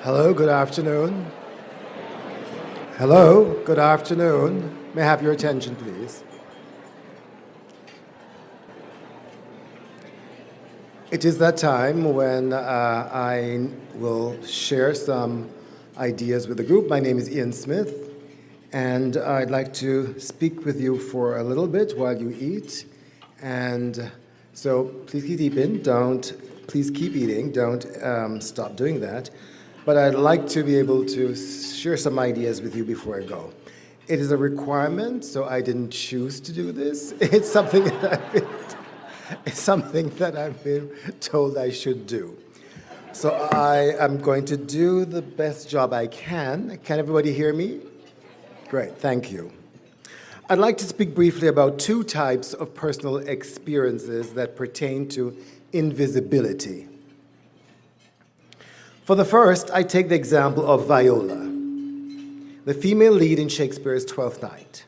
Hello, good afternoon. Hello, good afternoon. May I have your attention, please? It is that time when I will share some ideas with the group. My name is Ian Smith, and I'd like to speak with you for a little bit while you eat. And so please keep eating. Please keep eating. Don't stop doing that. But I'd like to be able to share some ideas with you before I go. It is a requirement, so I didn't choose to do this. It's something that I've been told I should do. So I am going to do the best job I can. Can everybody hear me? Great, thank you. I'd like to speak briefly about two types of personal experiences that pertain to invisibility. For the first, I take the example of Viola, the female lead in Shakespeare's Twelfth Night.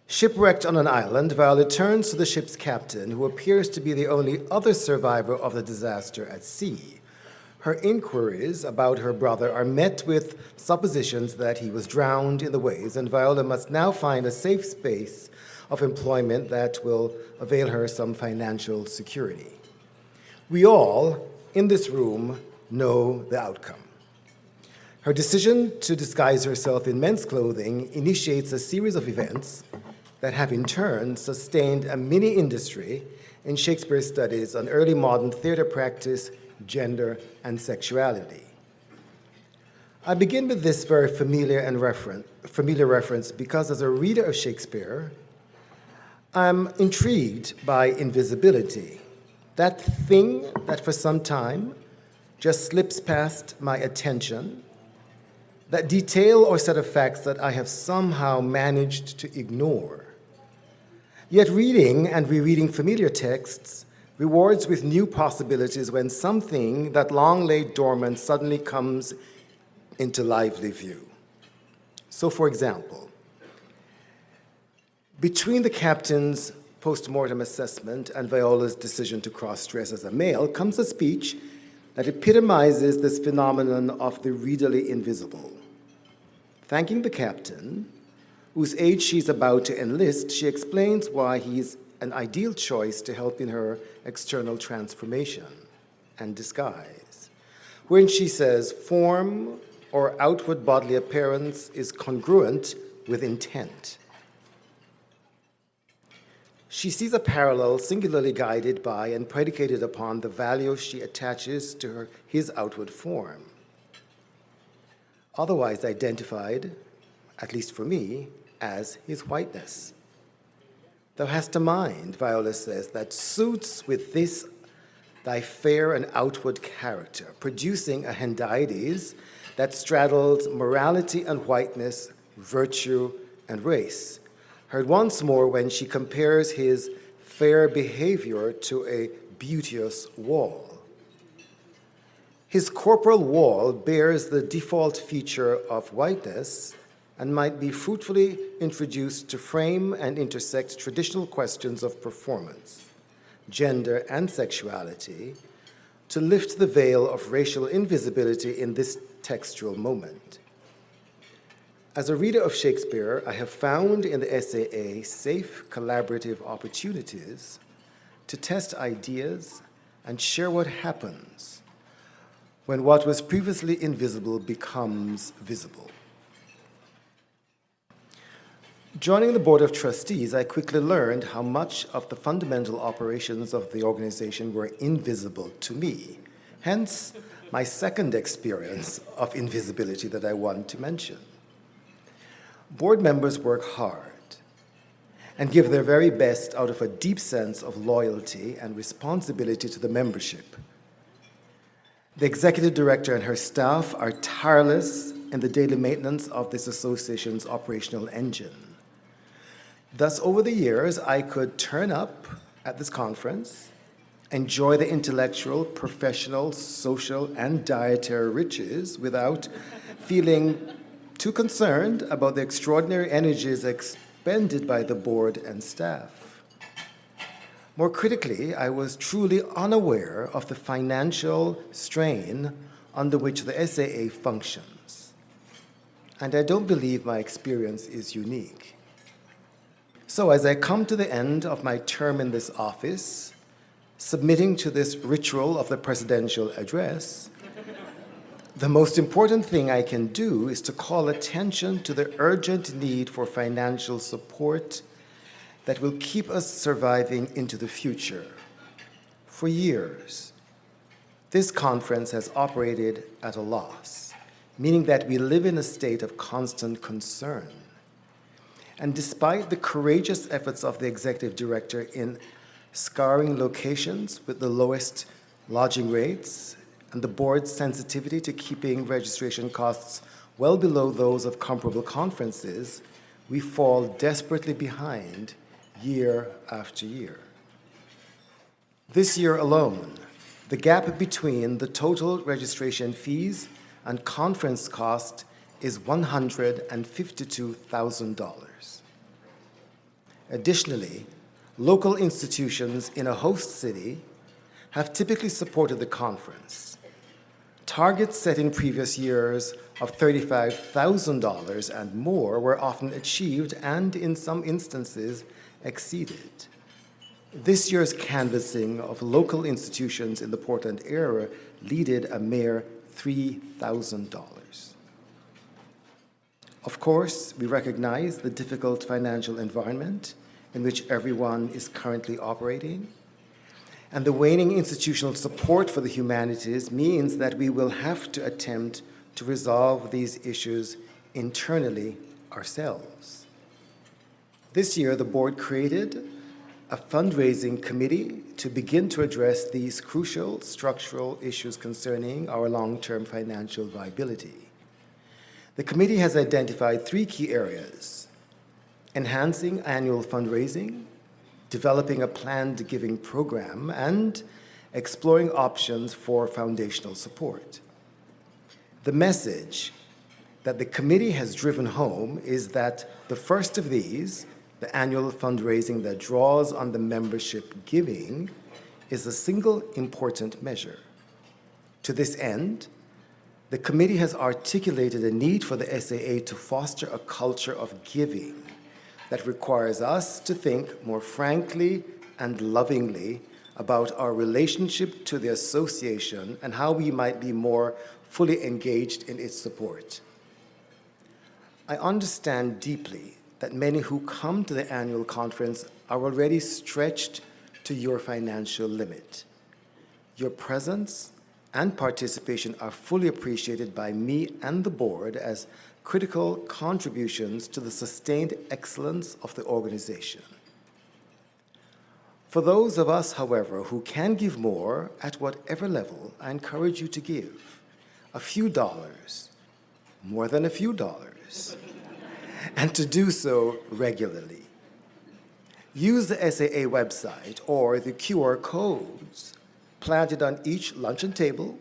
Shipwrecked on an island, Viola turns to the ship's captain, who appears to be the only other survivor of the disaster at sea. Her inquiries about her brother are met with suppositions that he was drowned in the waves, and Viola must now find a safe space of employment that will avail her some financial security. We all, in this room, know the outcome. Her decision to disguise herself in men's clothing initiates a series of events that have in turn sustained a mini-industry in Shakespeare's studies on early modern theater practice, gender, and sexuality. I begin with this very familiar reference because as a reader of Shakespeare, I'm intrigued by invisibility, that thing that for some time just slips past my attention, that detail or set of facts that I have somehow managed to ignore. Yet reading and rereading familiar texts rewards with new possibilities when something that long lay dormant suddenly comes into lively view. So for example, between the captain's post-mortem assessment and Viola's decision to cross-dress as a male comes a speech that epitomizes this phenomenon of the readerly invisible. Thanking the captain, whose aid she's about to enlist, she explains why he's an ideal choice to help in her external transformation and disguise, wherein she says, form or outward bodily appearance is congruent with intent. She sees a parallel singularly guided by and predicated upon the value she attaches to his outward form, otherwise identified, at least for me, as his whiteness. Thou hast a mind, Viola says, that suits with this thy fair and outward character, producing a Hendiades that straddles morality and whiteness, virtue and race. Heard once more when she compares his fair behavior to a beauteous wall. His corporal wall bears the default feature of whiteness and might be fruitfully introduced to frame and intersect traditional questions of performance, gender, and sexuality, to lift the veil of racial invisibility in this textual moment. As a reader of Shakespeare, I have found in the SAA safe collaborative opportunities to test ideas and share what happens when what was previously invisible becomes visible. Joining the Board of Trustees, I quickly learned how much of the fundamental operations of the organization were invisible to me, hence my second experience of invisibility that I want to mention. Board members work hard and give their very best out of a deep sense of loyalty and responsibility to the membership. The executive director and her staff are tireless in the daily maintenance of this association's operational engine. Thus, over the years, I could turn up at this conference, enjoy the intellectual, professional, social, and dietary riches without feeling too concerned about the extraordinary energies expended by the board and staff. More critically, I was truly unaware of the financial strain under which the SAA functions. And I don't believe my experience is unique. So as I come to the end of my term in this office, submitting to this ritual of the presidential address, the most important thing I can do is to call attention to the urgent need for financial support that will keep us surviving into the future. For years, this conference has operated at a loss, meaning that we live in a state of constant concern. And despite the courageous efforts of the executive director in scouring locations with the lowest lodging rates and the board's sensitivity to keeping registration costs well below those of comparable conferences, we fall desperately behind year after year. This year alone, the gap between the total registration fees and conference cost is $152,000. Additionally, local institutions in a host city have typically supported the conference. Targets set in previous years of $35,000 and more were often achieved and, in some instances, exceeded. This year's canvassing of local institutions in the Portland area needed a mere $3,000. Of course, we recognize the difficult financial environment in which everyone is currently operating, and the waning institutional support for the humanities means that we will have to attempt to resolve these issues internally ourselves. This year, the board created a fundraising committee to begin to address these crucial structural issues concerning our long-term financial viability. The committee has identified 3 key areas: enhancing annual fundraising, developing a planned giving program, and exploring options for foundational support. The message that the committee has driven home is that the first of these, the annual fundraising that draws on the membership giving, is a single important measure. To this end, the committee has articulated a need for the SAA to foster a culture of giving that requires us to think more frankly and lovingly about our relationship to the association and how we might be more fully engaged in its support. I understand deeply that many who come to the annual conference are already stretched to your financial limit. Your presence and participation are fully appreciated by me and the board as critical contributions to the sustained excellence of the organization. For those of us, however, who can give more at whatever level, I encourage you to give a few dollars, more than a few dollars, and to do so regularly. Use the SAA website or the QR codes planted on each luncheon table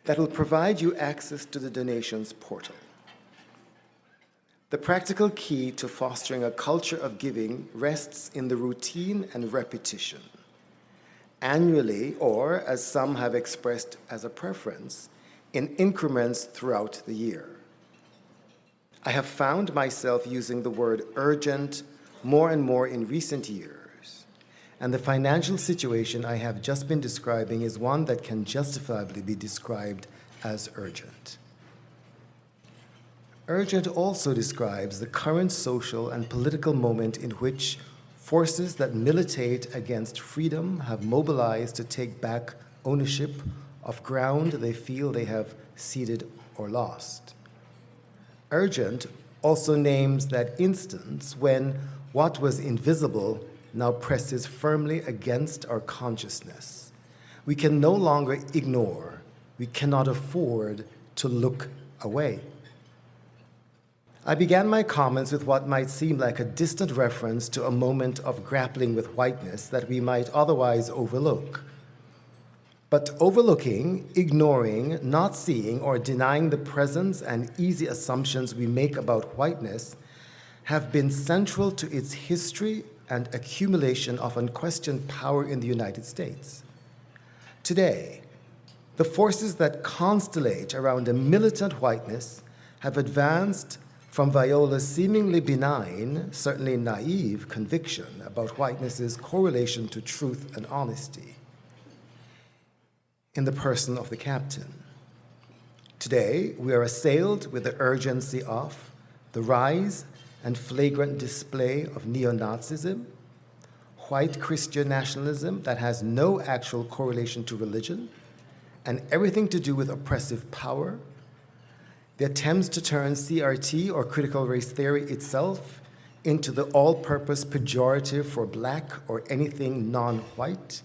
that will provide you access to the donations portal. The practical key to fostering a culture of giving rests in the routine and repetition. Annually, or as some have expressed as a preference, in increments throughout the year. I have found myself using the word urgent more and more in recent years, and the financial situation I have just been describing is one that can justifiably be described as urgent. Urgent also describes the current social and political moment in which forces that militate against freedom have mobilized to take back ownership of ground they feel they have ceded or lost. Urgent also names that instance when what was invisible now presses firmly against our consciousness. We can no longer ignore. We cannot afford to look away. I began my comments with what might seem like a distant reference to a moment of grappling with whiteness that we might otherwise overlook. But overlooking, ignoring, not seeing, or denying the presence and easy assumptions we make about whiteness have been central to its history and accumulation of unquestioned power in the United States. Today, the forces that constellate around a militant whiteness have advanced from Viola's seemingly benign, certainly naive, conviction about whiteness's correlation to truth and honesty in the person of the captain. Today, we are assailed with the urgency of the rise and flagrant display of neo-Nazism, white Christian nationalism that has no actual correlation to religion, and everything to do with oppressive power, the attempts to turn CRT or critical race theory itself into the all-purpose pejorative for black or anything non-white,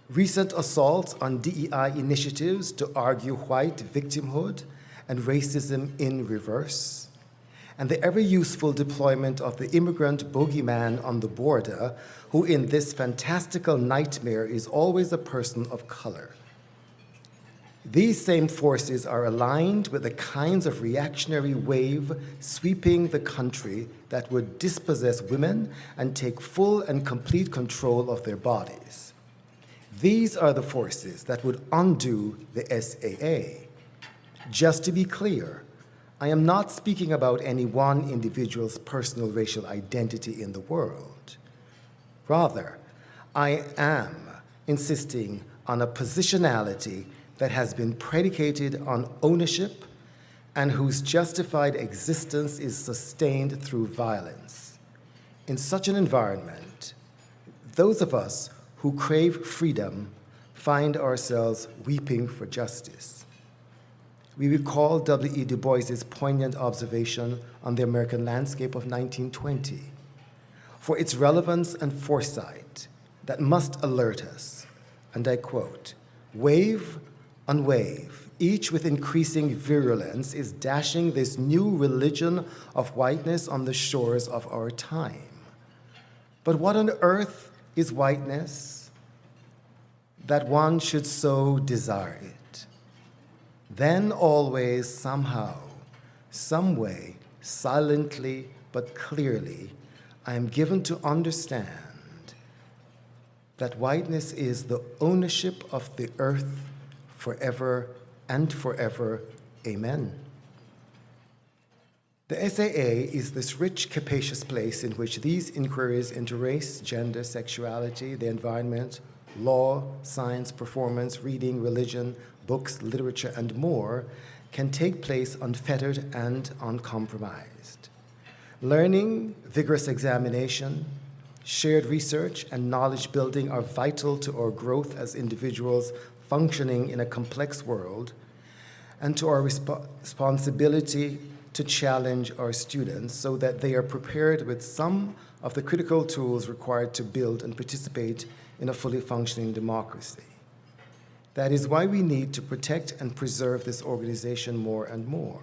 recent assaults on DEI initiatives to argue white victimhood and racism in reverse, and the ever-useful deployment of the immigrant bogeyman on the border, who in this fantastical nightmare is always a person of color. These same forces are aligned with the kinds of reactionary wave sweeping the country that would dispossess women and take full and complete control of their bodies. These are the forces that would undo the SAA. Just to be clear, I am not speaking about any one individual's personal racial identity in the world. Rather, I am insisting on a positionality that has been predicated on ownership and whose justified existence is sustained through violence. In such an environment, those of us who crave freedom find ourselves weeping for justice. We recall W.E. Du Bois's poignant observation on the American landscape of 1920 for its relevance and foresight that must alert us, and I quote, "Wave on wave, each with increasing virulence, is dashing this new religion of whiteness on the shores of our time. But what on earth is whiteness that one should so desire it? Then always, somehow, some way, silently but clearly, I am given to understand that whiteness is the ownership of the earth forever and forever. Amen." The SAA is this rich, capacious place in which these inquiries into race, gender, sexuality, the environment, law, science, performance, reading, religion, books, literature, and more can take place unfettered and uncompromised. Learning, vigorous examination, shared research, and knowledge building are vital to our growth as individuals functioning in a complex world, and to our responsibility to challenge our students so that they are prepared with some of the critical tools required to build and participate in a fully functioning democracy. That is why we need to protect and preserve this organization more and more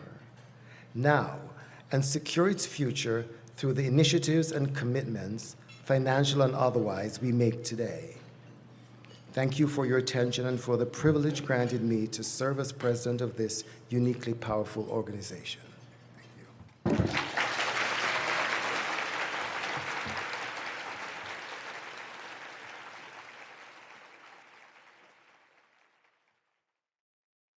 now, and secure its future through the initiatives and commitments, financial and otherwise, we make today. Thank you for your attention and for the privilege granted me to serve as president of this uniquely powerful organization.